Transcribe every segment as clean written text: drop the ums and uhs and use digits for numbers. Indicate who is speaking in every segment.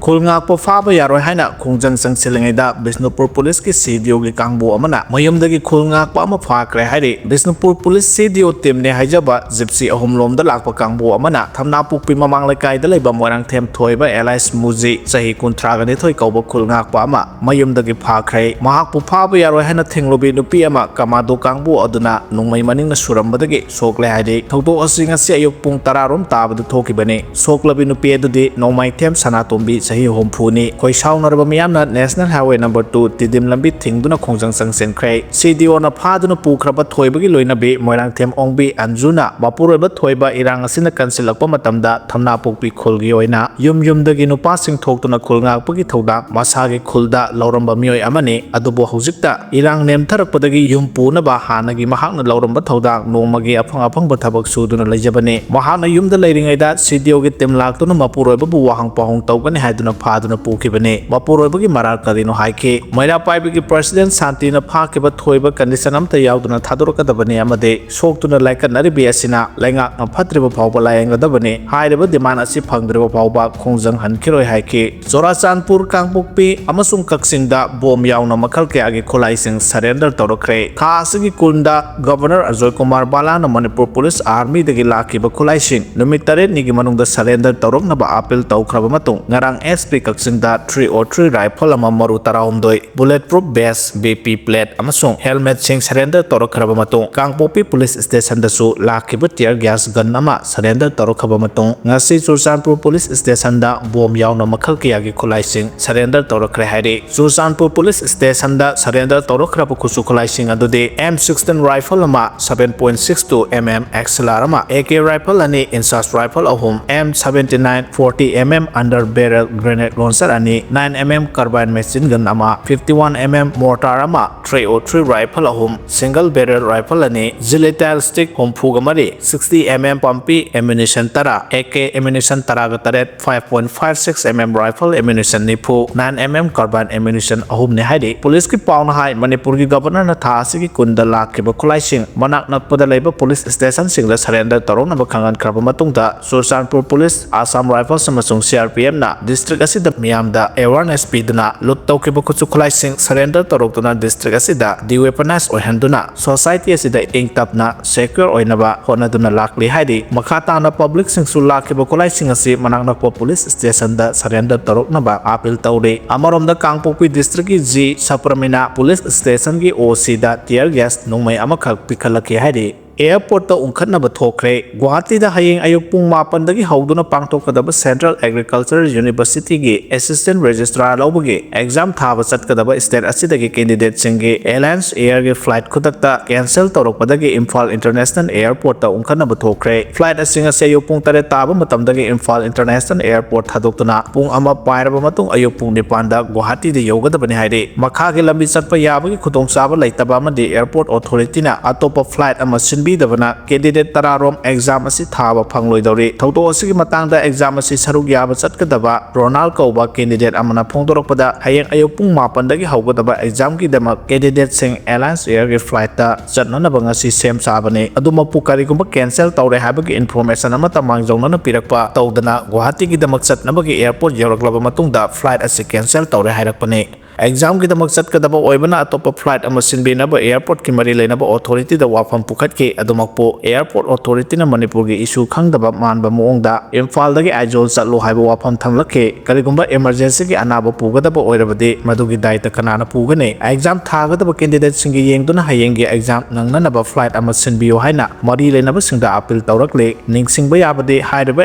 Speaker 1: Khulngakpo faba yaroi haina khongjang sangsilingaida Bisnupur Police ki CDO gi kangbo amana mayumdagi khulngakpa ama phakre hairi Bisnupur Police CDO team ne haijaba Gypsy ahumlomda lakpa kangbo amana Thamnapukpi mamang lekaida leiba moirang them thoiba Elias Muji sahi kuntragani thoi kauba khulngakpa ama mayumdagi phakre mahakpu faba yaroi haina thinglobi nupi ama kamado kangbo aduna nungmai maningna surambadagi sokle hairi thokdo asinga se ayuk pung 10 rom tabadu thokibani soklabi nupi adudi nomai them sanatombi sahi homphuni koi saunarba miyamna National Highway number 2 tidim lambi thingduna khongjang sangsenkre CDO na phaduna pukraba thoibagi loinabi moirang them ongbi anjuna bapuroba thoiba irang asina kansilakpa matamda Thamnapukpi khulgi oina yumdagi nupa sing thoktuna khulngakpagi thoda masagi khulda lauramba mioi amani adubo hojikta irang nemtharakpadagi yumpuna ba hanagi mahakna lauramba thoda nongmagi afang thabak suduna leijabani mahakna yumda leiringaida CDO gi tem laktuna mapuroba bu wahang pahong tawgani haiduna phaduna pukibani mapuroibagi marar kadino haike moira paibagi president santina phakiba thoiba condition amta yauduna thadorokadabani amade soktuna laikanari bi asina lainga phatriba phawba layangadabani haireba demand asi phangdriba phawba khongjang hankiroi haike Chorachandpur Kangpokpi amasung Kaksingda bom yauna makhal kayagi khulai sing surrender tawrakhre khasigi kunda Governor Ajoy Kumar Balana Manipur Police Army dagi lakiba khulai sing numit 8 nigi manungda surrender tawroknaba appeal tawkhraba matung ngarang SP Kaksingda 303 rifle ama maru 12 bulletproof vest BP plate amasung helmet sing surrender tawrokhraba matung Kangpokpi Police Station dasu lakiba tear gas gun ama surrender tawrokhraba matung ngasi Chorachandpur Police Station da bom yauna makhal kayagi khulai sing surrender tawrakhre hairi Chorachandpur Police Station da surrender tawrokhraba khusu khulai sing adudi M16 rifle ama 7.62 mm XLR ama AK rifle ani insast rifle ahum M79 40 mm under barrel grenade launcher ani 9 mm carbine machine gun ama 51 mm mortar ama 303 rifle ahum single barrel rifle ani gelatal stick homfugamari 60 mm pumpy ammunition tara AK ammunition tara gataret 5.56 mm rifle ammunition nipu 9 mm carbine ammunition ahum ne haidi police ki pauna hai Manipur ki governor na tha asigi kunda lakiba khulai sing manak nakpada leiba police station singla surrender tarona ba khangan kraba matungda Chorachandpur Police Assam Rifles amasung CRPM na district asida miyamda awareness piduna lut tawkiba khusu khulai sing surrender taroktuna district asida deweaponize oihanduna society asida ingtapna secure oinaba honaduna lakli haidi makhatana public sing su lakiba khulai sing asi manak nakpa police station da surrender taroknaba appeal tawre amaromda Kangpokpi district ki G Sapramina police station ki OC da tear gas nongmai amakhak pikhalaki haidi airport ta unkhatnaba thokre Guwahati da hayeng ayuk pung 8 dagi hauduna pangthokadaba Central Agricultural University gi assistant registrar lawbagi exam thaba chatkadaba state asidagi candidate singi Alliance Air gi flight khudakta cancel tawrokpadagi Imphal International Airport ta unkhatnaba thokre flight asinga se ayuk pung 3 taba matamdagi Imphal International Airport thadoktuna pung ama pairaba matung ayuk pung 9 da Guwahati da yogadabani haide makhagi lambi chatpa yabagi khutongchaba leitaba amadi airport authority na atopa flight ama dabana candidate tararom exam asi thaba phangloidori thoto asigi matangda exam asi saruk yaba chatkadaba Ronald Kauba candidate amana phongdorokpada hayeng ayuk pung 8 dagi haugadaba exam ki dama candidate sing Alliance Air gi flight ta chatnana bangasi sem sabane aduma pukari gumba cancel tawre habagi information ama tamang jongna pirakpa tawdana Guwahati gi damak chatnabagi airport yoroklaba matungda flight asi cancel tawre hairakpane exam ki damak chatkadaba oibana atopa flight ama sinbinaba airport ki mari leinaba authority da wafam pukhatke adumakpo airport authority na Manipur gi issue khangdaba manba moongda Imphal dagi aijol chatlo haiba wafam thamlakhe karigumba emergency ki anaba pugadaba oirabade madugi daita kanana pugane exam thagadaba candidate singi yengduna hayengi exam nangnanaba flight ama sinbiyo haina mari leinaba singda appeal tawrakle ningsingba yabade hairaba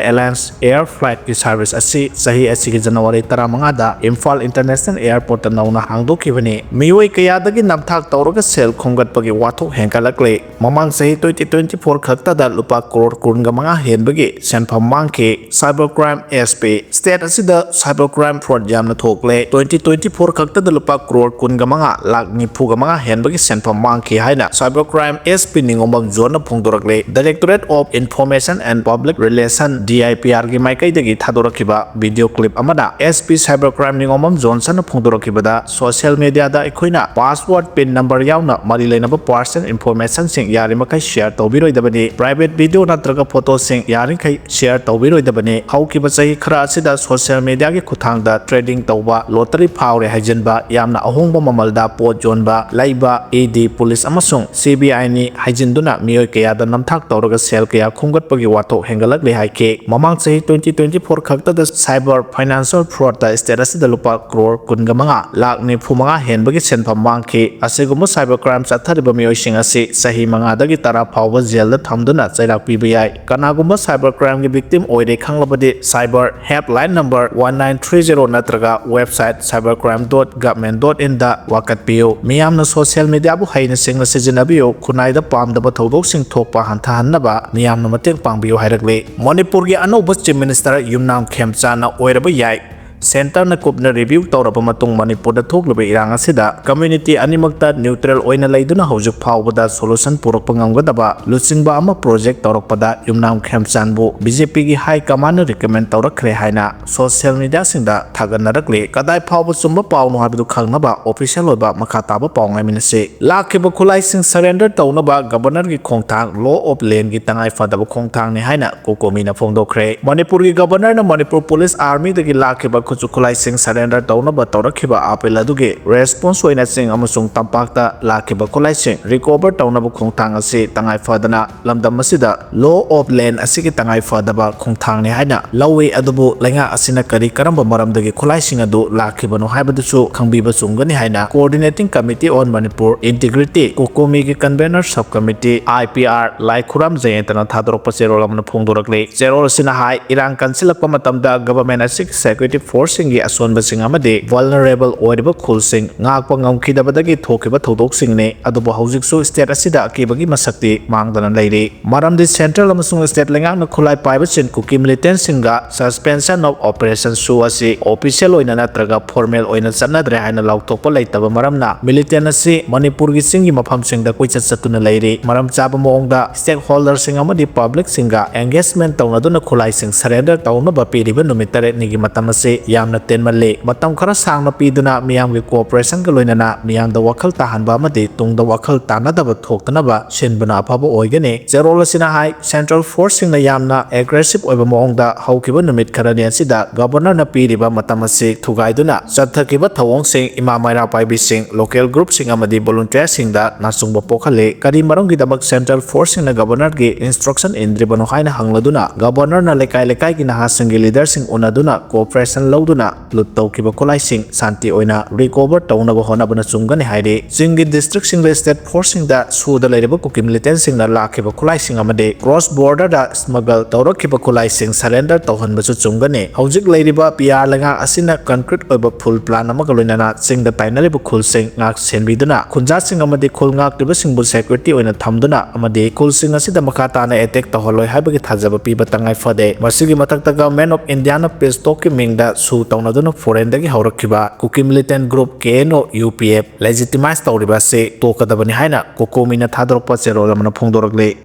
Speaker 1: Alliance Air flight ki service asi sahi asigi January 15 da Imphal International Airport na hangdokibani mioi kayadagi namthak tawraga sel khongatpagi wathok hengkalakle mamang sahi 2024 khakta da lupa crore kunga manga henbagi senpham mangke cybercrime SP state asida cybercrime fraud jamna thokle 2024 khakta da lupa crore kunga manga lakh nipuga manga henbagi senpham mangke haina cybercrime SP ningombam zona phongdorakle Directorate of Information and Public Relation DIPR gi maikai dagi thadorakiba video clip amada SP cybercrime ningombam Johnson phongdorakiba ꯊꯤꯕꯗ social ꯃꯤꯗꯤꯌꯥꯗ ꯑꯩꯈꯣꯏꯅ password pin number ꯌꯥꯎꯅ ꯃꯔꯤ ꯂꯩꯅꯕ personal ꯏꯟꯐꯣꯔꯃꯦꯁꯟꯁꯤꯡ ꯌꯥꯔꯤꯃꯈꯩ share ꯇꯧꯕꯤꯔꯣꯏꯗꯕꯅꯤ private video ꯅꯠꯇ꯭ꯔꯒ ꯐꯣꯇꯣꯁꯤꯡ ꯌꯥꯔꯤꯈꯩ share ꯇꯧꯕꯤꯔꯣꯏꯗꯕꯅꯤ ꯍꯧꯈꯤꯕ ꯆꯍꯤ ꯈꯔ ꯑꯁꯤꯗ ꯁꯣꯁꯤꯌꯦꯜ ꯃꯤꯗꯤꯌꯥꯒꯤ ꯈꯨꯠꯊꯥꯡꯗ ꯇ꯭ꯔꯦꯗꯤꯡ ꯇꯧꯕ ꯂꯣꯇꯔꯤ ꯐꯥꯎꯔꯦ ꯍꯥꯏꯖꯤꯟꯕ ꯌꯥꯝꯅ ꯑꯍꯣꯡꯕ ꯃꯃꯜꯗ ꯄꯣꯠ ꯌꯣꯟꯕ ꯂꯩꯕ ꯏꯗꯤ ꯄꯨꯂꯤꯁ ꯑꯃꯁꯨꯡ CBIꯅꯤ ꯍꯥꯏꯖꯤꯟꯗꯨꯅ ꯃꯤꯑꯣꯏ ꯀꯌꯥꯗ ꯅꯝꯊꯥꯛ ꯇꯧꯔꯒ ꯁꯦꯜ ꯀꯌꯥ ꯈꯣꯝꯒꯠꯄꯒꯤ ꯋꯥꯊꯣꯛ ꯍꯦꯟꯒꯠꯂꯛꯂꯦ ꯍꯥꯏꯈꯤ ꯃꯃꯥꯡ ꯆꯍꯤ 2024 ꯈꯛꯇꯗ ꯁꯥꯏꯕꯔ ꯐꯥꯏꯅꯥꯟꯁꯤꯌꯦꯜ ꯐ꯭ꯔꯣꯗꯇ ꯁ꯭ꯇꯦꯠ ꯑꯁꯤꯗ ꯂꯨꯄꯥ ꯀ꯭ꯔꯣꯔ 15,95,00,000 ꯍꯦꯟꯕꯒꯤ ꯁꯦꯟꯐꯝ ꯃꯥꯡꯈꯤ ꯑꯁꯤꯒꯨꯝꯕ ꯁꯥꯏꯕꯔ ꯀ꯭ꯔꯥꯏꯝ ꯆꯠꯊꯔꯤꯕ ꯃꯤꯑꯣꯏꯁꯤꯡ ꯑꯁꯤ ꯆꯍꯤ 5 ꯐꯥꯎꯕ ꯖꯦꯜꯗ ꯊꯝꯗꯨꯅ ꯆꯩꯔꯥꯛ ꯄꯤꯕ ꯌꯥꯏ ꯀꯅꯥꯒꯨꯝꯕ ꯁꯥꯏꯕꯔ ꯀ꯭ꯔꯥꯏꯝꯒꯤ ꯚꯤꯛꯇꯤꯝ ꯑꯣꯏꯔꯦ ꯈꯪꯂꯕꯗꯤ ꯁꯥꯏꯕꯔ ꯍꯦꯜꯞꯂꯥꯏꯟ ꯅꯝꯕꯔ 1930 ꯅꯠꯇ꯭ꯔꯒ ꯋꯦꯕꯁꯥꯏꯠ cybercrime.government.in ꯗ ꯋꯥꯀꯠꯄꯤꯌꯨ ꯃꯤꯌꯥꯝꯅ ꯁꯣꯁꯤꯌꯦꯜ ꯃꯤꯗꯤꯌꯥꯕꯨ ꯍꯩꯅ ꯁꯤꯡꯅ ꯁꯤꯖꯤꯟꯅꯕꯤꯌꯨ ꯈꯨꯟꯅꯥꯏꯗ ꯄꯥꯝꯗꯕ ꯊꯧꯗꯣꯛꯁꯤꯡ ꯊꯣꯛꯄ ꯍꯟꯊꯍꯟꯅꯕ ꯃꯤꯌꯥꯝꯅ ꯃꯇꯦꯡ ꯄꯥꯡꯕꯤꯌꯨ ꯍꯥꯏꯔꯛꯂꯤ ꯃꯅꯤꯄꯨꯔꯒꯤ ꯑꯅꯧꯕ ꯆꯤꯐ ꯃꯤꯅꯤꯁꯇꯔ ꯌꯨꯝꯅꯥꯝ ꯈꯦꯝꯆꯥꯟꯗꯅ ꯑꯣꯏꯔꯕ ꯌꯥꯏ ꯁꯦꯟꯇꯔꯅ ꯀꯨꯞꯅ ꯔꯤꯚꯤꯌꯨ ꯇꯧꯔꯕ ꯃꯇꯨꯡ ꯃꯅꯤꯄꯨꯔꯗ ꯊꯣꯛꯂꯤꯕ ꯏꯔꯥꯡ ꯑꯁꯤꯗ ꯀꯝꯃ꯭ꯌꯨꯅꯤꯇꯤ ꯑꯅꯤꯃꯛꯇ ꯅ꯭ꯌꯨꯇ꯭ꯔꯦꯜ ꯑꯣꯏꯅ ꯂꯩꯗꯨꯅ ꯍꯧꯖꯤꯛ ꯐꯥꯎꯕꯗ ꯁꯣꯂꯨꯁꯟ ꯄꯨꯔꯛꯄ ꯉꯝꯒꯗꯕ ꯂꯨꯆꯤꯡꯕ ꯑꯃ ꯄ꯭ꯔꯣꯖꯦꯛ ꯇꯧꯔꯛꯄꯗ ꯌꯨꯝꯅꯥꯝ ꯈꯦꯝꯆꯥꯟꯕꯨ BJPꯒꯤ ꯍꯥꯏ ꯀꯃꯥꯟꯗꯅ ꯔꯤꯀꯃꯦꯟ ꯇꯧꯔꯛꯈ꯭ꯔꯦ ꯍꯥꯏꯅ ꯁꯣꯁꯤꯌꯦꯜ ꯃꯤꯗꯤꯌꯥꯁꯤꯡꯗ ꯊꯥꯒꯠꯅꯔꯛꯂꯤ ꯀꯗꯥꯏ ꯐꯥꯎꯕ ꯆꯨꯝꯕ ꯄꯥꯎꯅꯣ ꯍꯥꯏꯕꯗꯨ ꯈꯪꯅꯕ ꯑꯣꯐꯤꯁꯤꯌꯦꯜ ꯑꯣꯏꯕ ꯃꯈꯥ ꯇꯥꯕ ꯄꯥꯎ ꯉꯥꯏꯃꯤꯟꯅꯁꯤ ꯂꯥꯛꯈꯤꯕ ꯈꯨꯠꯂꯥꯏꯁꯤꯡ ꯁꯔꯦꯟꯗꯔ ꯇꯧꯅꯕ ꯒꯕꯔꯅꯔꯒꯤ ꯈꯣꯡꯊꯥꯡ ꯂꯣ ꯑꯣꯐ ꯂꯦꯟꯒꯤ ꯇꯉꯥꯏꯐꯗꯕ ꯈꯣꯡꯊꯥꯡꯅꯤ ꯍꯥꯏꯅ ꯀꯣꯀꯣꯃꯤꯅ ꯐꯣꯡꯗꯣꯛꯈ꯭ꯔꯦ ꯃꯅꯤꯄꯨꯔꯒꯤ ꯒꯕꯔꯅꯔꯅ ꯃꯅꯤꯄꯨꯔ ꯄꯨꯂꯤꯁ ꯑꯥꯔꯃꯤꯗꯒꯤ ꯂꯥꯛꯈꯤꯕ ꯈꯨꯠꯁꯨ ꯈꯨꯠꯂꯥꯏꯁꯤꯡ ꯁꯔꯦꯟꯗꯔ ꯇꯧꯅꯕ ꯇꯧꯔꯛꯈꯤꯕ ꯑꯥꯄꯤꯜ ꯑꯗꯨꯒꯤ ꯔꯦꯁꯄꯣꯟꯁ ꯑꯣꯏꯅ ꯆꯤꯡ ꯑꯃꯁꯨꯡ ꯇꯝꯄꯥꯛꯇ ꯂꯥꯛꯈꯤꯕ ꯈꯨꯠꯂꯥꯏꯁꯤꯡ ꯔꯤꯀꯣꯚꯔ ꯇꯧꯅꯕ ꯈꯣꯡꯊꯥꯡ ꯑꯁꯤ ꯇꯉꯥꯏꯐꯗꯅ ꯂꯝꯗꯝ ꯑꯁꯤꯗ ꯂꯣ ꯑꯣꯐ ꯂꯦꯟ ꯑꯁꯤꯒꯤ ꯇꯉꯥꯏꯐꯗꯕ ꯈꯣꯡꯊꯥꯡꯅꯤ ꯍꯥꯏꯅ ꯂꯧꯏ ꯑꯗꯨꯕꯨ ꯂꯩꯉꯥꯛ ꯑꯁꯤꯅ ꯀꯔꯝꯕ ꯃꯔꯝꯗꯒꯤ ꯈꯨꯠꯂꯥꯏꯁꯤꯡ ꯑꯗꯨ ꯂꯥꯛꯈꯤꯕꯅꯣ ꯍꯥꯏꯕꯗꯨꯁꯨ ꯈꯪꯕꯤꯕ ꯆꯨꯝꯒꯅꯤ ꯍꯥꯏꯅ ꯀꯣꯑꯣꯔꯗꯤꯅꯦꯇꯤꯡ ꯀꯃꯤꯇꯤ ꯑꯣꯟ ꯃꯅꯤꯄꯨꯔ ꯏꯟꯇꯤꯒ꯭ꯔꯤꯇꯤ ꯀꯣꯀꯣꯃꯤꯒꯤ ꯀꯟꯚꯦꯅꯔ ꯁꯕ ꯀꯃꯤꯇꯤ IPR ꯂꯥꯏꯈꯨꯔꯥꯝ ꯖꯌꯦꯟꯇꯅ ꯊꯥꯗꯣꯔꯛꯄ ꯆꯦꯔꯣꯜ ꯑꯃꯅ ꯐꯣꯡꯗꯣꯔꯛꯂꯤ ꯆꯦꯔꯣꯜ ꯑꯁꯤꯅ ꯍꯥꯏ ꯏꯔꯥꯡ ꯀꯟꯁꯤꯜꯂꯛꯄ ꯃꯇꯝꯗ ꯒꯚꯔꯟꯃꯦꯟꯠ ꯑꯁꯤꯒꯤ ꯁꯦꯀ꯭ꯌꯨꯔꯤꯇꯤ ꯐꯣꯔꯁꯁꯤꯡꯒꯤ ꯑꯁꯣꯟꯕꯁꯤꯡ ꯑꯃꯗꯤ ꯚꯜꯅꯔꯦꯕꯜ ꯑꯣꯏꯔꯤꯕ ꯈꯨꯜꯁꯤꯡ ꯉꯥꯛꯄ ꯉꯝꯈꯤꯗꯕꯗꯒꯤ ꯊꯣꯛꯈꯤꯕ ꯊꯧꯗꯣꯛꯁꯤꯡꯅꯤ ꯑꯗꯨꯕꯨ ꯍꯧꯖꯤꯛꯁꯨ ꯁ꯭ꯇꯦꯠ ꯑꯁꯤꯗ ꯑꯀꯤꯕꯒꯤ ꯃꯁꯛꯇꯤ ꯃꯥꯡꯗꯅ ꯂꯩꯔꯤ ꯃꯔꯝꯗꯤ ꯁꯦꯟꯇ꯭ꯔꯦꯜ ꯑꯃꯁꯨꯡ ꯁ꯭ꯇꯦꯠ ꯂꯩꯉꯥꯛꯅ ꯈꯨꯠꯂꯥꯏ ꯄꯥꯏꯕꯁꯤꯡ ꯀꯨꯀꯤ ꯃꯤꯂꯤꯇꯦꯟꯠꯁꯤꯡꯒ ꯁꯁꯄꯦꯟꯁꯟ ꯑꯣꯐ ꯑꯣꯄꯔꯦꯁꯟ ꯁꯨ ꯑꯁꯤ ꯑꯣꯐꯤꯁꯤꯌꯦꯜ ꯑꯣꯏꯅ ꯅꯠꯇ꯭ꯔꯒ ꯐꯣꯔꯃꯦꯜ ꯑꯣꯏꯅ ꯆꯠꯅꯗ꯭ꯔꯦ ꯍꯥꯏꯅ ꯂꯥꯎꯊꯣꯛꯄ ꯂꯩꯇꯕ ꯃꯔꯝꯅ ꯃꯤꯂꯤꯇꯦꯟꯠ ꯑꯁꯤ ꯃꯅꯤꯄꯨꯔꯒꯤ ꯆꯤꯡꯒꯤ ꯃꯐꯝꯁꯤꯡꯗ ꯀꯣꯏꯆꯠ ꯆꯠꯇꯨꯅ ꯂꯩꯔꯤ ꯃꯔꯝ ꯆꯥꯕ ꯃꯑꯣꯡꯗ ꯁ꯭ꯇꯦꯛ ꯍꯣꯜꯗꯔꯁꯤꯡ ꯑꯃꯗꯤ ꯄꯕ꯭ꯂꯤꯛꯁꯤꯡꯒ ꯑꯦꯡꯒꯦꯖꯃꯦꯟꯠ ꯇꯧꯅꯗꯨꯅ ꯈꯨꯠꯂꯥꯏꯁꯤꯡ ಸರೆಂಡರ್ ꯇꯧꯅꯕ ꯄꯤꯔꯤꯕ ꯅꯨꯃꯤꯠ 8ꯅꯤꯒꯤ ꯃꯇꯝ ꯑꯁꯤ ꯌꯥꯝꯅ ꯇꯦꯟꯃꯜꯂꯤ ꯃꯇꯝ ꯈꯔ ꯁꯥꯡꯅ ꯄꯤꯗꯨꯅ ꯃꯤꯌꯥꯝꯒꯤ ꯀꯣꯑꯣꯄꯔꯦꯁꯟꯒ ꯂꯣꯏꯅꯅ ꯃꯤꯌꯥꯝꯗ ꯋꯥꯈꯜ ꯇꯥꯍꯟꯕ ꯑꯃꯗꯤ ꯇꯨꯡꯗ ꯋꯥꯈꯜ ꯇꯥꯅꯗꯕ ꯊꯣꯛꯇꯅꯕ ꯁꯤꯟꯕꯅ ꯑꯐꯕ ꯑꯣꯏꯒꯅꯤ ꯆꯦꯔꯣꯜ ꯑꯁꯤꯅ ꯍꯥꯏ ꯁꯦꯟꯇ꯭ꯔꯦꯜ ꯐꯣꯔꯁꯁꯤꯡꯅ ꯌꯥꯝꯅ ꯑꯦꯒ꯭ꯔꯦꯁꯤꯚ ꯑꯣꯏꯕ ꯃꯑꯣꯡꯗ ꯍꯧꯈꯤꯕ ꯅꯨꯃꯤꯠ ꯈꯔꯅꯤ ꯑꯁꯤꯗ ꯒꯚꯔꯅꯔꯅ ꯄꯤꯔꯤꯕ ꯃꯇꯝ ꯑꯁꯤ ꯊꯨꯒꯥꯏꯗꯨꯅ ꯆꯠꯊꯈꯤꯕ ꯊꯧꯑꯣꯡꯁꯤꯡ ꯏꯃꯥ ꯃꯩꯔꯥ ꯄꯥꯏꯕꯤꯁꯤꯡ ꯂꯣꯀꯦꯜ ꯒ꯭ꯔꯨꯞꯁꯤꯡ ꯑꯃꯗꯤ ꯚꯣꯂꯨꯟꯇꯤꯌꯔꯁꯤꯡꯗ ꯅꯥꯆꯨꯡꯕ ꯄꯣꯛꯍꯜꯂꯤ ꯀꯔꯤ ꯃꯔꯝꯒꯤꯗꯃꯛ ꯁꯦꯟꯇ꯭ꯔꯦꯜ ꯐꯣꯔꯁꯁꯤꯡꯅ ꯒꯚꯔꯅꯔꯒꯤ ꯏꯟꯁꯇ꯭ꯔꯛꯁꯟ ꯏꯟꯗ꯭ꯔꯤꯕꯅꯣ ꯍꯥꯏꯅ ꯍꯪꯂꯗꯨꯅ ꯒꯚꯔꯅꯔꯅ ꯂꯩꯀꯥꯏꯒꯤ ꯅꯍꯥꯁꯤꯡꯒꯤ ꯂꯤꯗꯔꯁꯤꯡ ꯎꯅꯗꯨꯅ ꯀꯣꯑꯣꯄꯔꯦꯁꯟ ꯂꯧꯗꯨꯅ ꯂꯨꯠ ꯇꯧꯈꯤꯕ ꯈꯨꯠꯂꯥꯏꯁꯤꯡ ꯁꯥꯟꯇꯤ ꯑꯣꯏꯅ ꯔꯤꯀꯣꯚꯔ ꯇꯧꯅꯕ ꯍꯣꯠꯅꯕꯅ ꯆꯨꯝꯒꯅꯤ ꯍꯥꯏꯔꯤ ꯆꯤꯡꯒꯤ ꯗꯤꯁꯇ꯭ꯔꯤꯛꯁꯤꯡꯗ ꯁ꯭ꯇꯦꯠ ꯐꯣꯔꯁꯁꯤꯡꯗ ꯁꯨꯗ ꯂꯩꯔꯤꯕ ꯀꯨꯀꯤ ꯃꯤꯂꯤꯇꯦꯟꯠꯁꯤꯡꯅ ꯂꯥꯛꯈꯤꯕ ꯈꯨꯠꯂꯥꯏꯁꯤꯡ ꯑꯃꯗꯤ ꯀ꯭ꯔꯣꯁ ꯕꯣꯔꯗꯔꯗ ꯁ꯭ꯃꯒꯜ ꯇꯧꯔꯛꯈꯤꯕ ꯈꯨꯠꯂꯥꯏꯁꯤꯡ ꯁꯔꯦꯟꯗꯔ ꯇꯧꯍꯟꯕꯁꯨ ꯆꯨꯝꯒꯅꯤ ꯍꯧꯖꯤꯛ ꯂꯩꯔꯤꯕ PR ꯂꯩꯉꯥꯛ ꯑꯁꯤꯅ ꯀꯟꯀ꯭ꯔꯤꯠ ꯑꯣꯏꯕ ꯐꯨꯜ ꯄ꯭ꯂꯥꯟ ꯑꯃꯒ ꯂꯣꯏꯅꯅ ꯆꯤꯡꯗ ꯇꯥꯏꯅꯔꯤꯕ ꯈꯨꯜꯁꯤꯡ ꯉꯥꯛ ꯁꯦꯟꯕꯤꯗꯨꯅ ꯈꯨꯟꯖꯥꯁꯤꯡ ꯑꯃꯗꯤ ꯈꯨꯜ ꯉꯥꯛꯂꯤꯕꯁꯤꯡꯕꯨ ꯁꯦꯀ꯭ꯌꯨꯔꯤꯇꯤ ꯑꯣꯏꯅ ꯊꯝꯗꯨꯅ ꯑꯃꯗꯤ ꯈꯨꯜꯁꯤꯡ ꯑꯁꯤꯗ ꯃꯈꯥ ꯇꯥꯅ ꯑꯦꯇꯦꯛ ꯇꯧꯍꯜꯂꯣꯏ ꯍꯥꯏꯕꯒꯤ ꯊꯥꯖꯕ ꯄꯤꯕ ꯇꯉꯥꯏ ꯐꯗꯦ ꯃꯁꯤꯒꯤ ꯃꯊꯛꯇ ꯒꯚꯔꯟꯃꯦꯟꯠ ꯑꯣꯐ ꯏꯟꯗꯤꯌꯥꯅ ꯄꯤꯁ ꯇꯣꯛꯀꯤ ꯃꯤꯡꯗ ꯁꯨ ꯇꯧꯅꯗꯨꯅ ꯐꯣꯔꯦꯟꯗꯒꯤ ꯍꯧꯔꯛꯈꯤꯕ ꯀꯨꯀꯤ ꯃꯤꯂꯤꯇꯦꯟꯠ ꯒ꯭ꯔꯨꯞ KNO UPF ꯂꯦꯖꯤꯇꯤꯃꯥꯏꯖ ꯇꯧꯔꯤꯕ ꯑꯁꯤ ꯇꯣꯛꯀꯗꯕꯅꯤ ꯍꯥꯏꯅ ꯀꯣꯀꯣꯃꯤꯅ ꯊꯥꯗꯣꯔꯛꯄ ꯆꯦꯔꯣꯜ ꯑꯃꯅ ꯐꯣꯡꯗꯣꯔꯛꯂꯤ